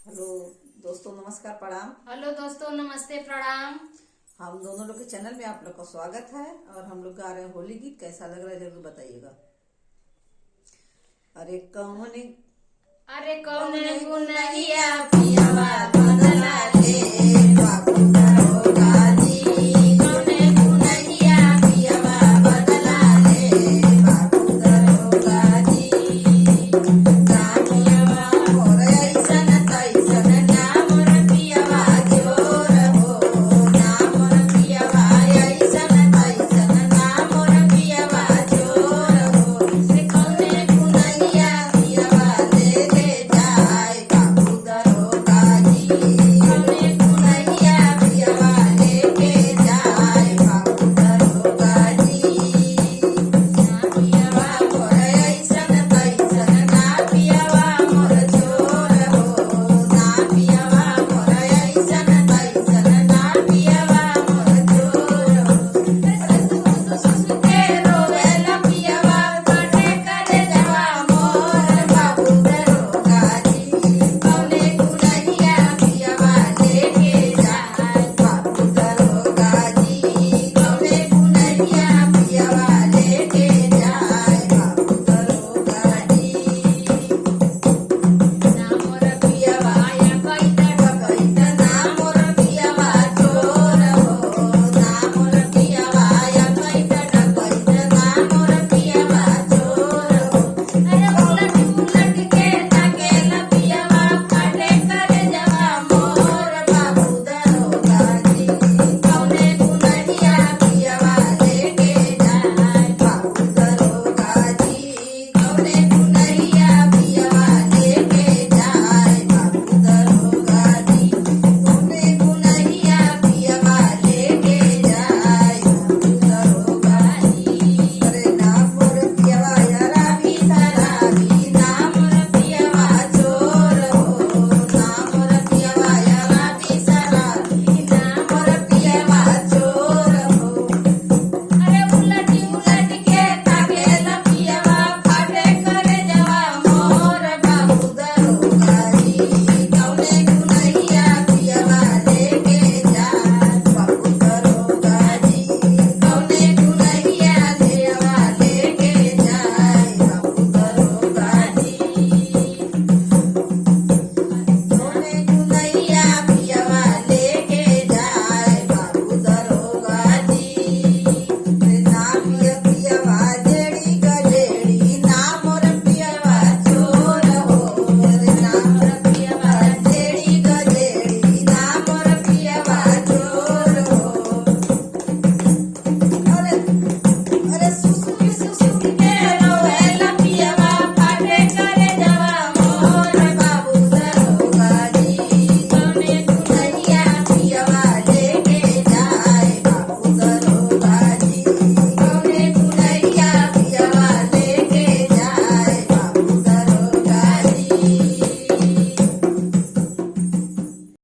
Hello दोस्तों, नमस्कार, प्रणाम। हेलो दोस्तों, नमस्ते, प्रणाम। हम दोनों लोग के चैनल में आप लोग का स्वागत है। और हम लोग गा रहे हैं होली गीत। कैसा लग रहा है जरूर बताइएगा। अरे कौन अरे कौन गुनही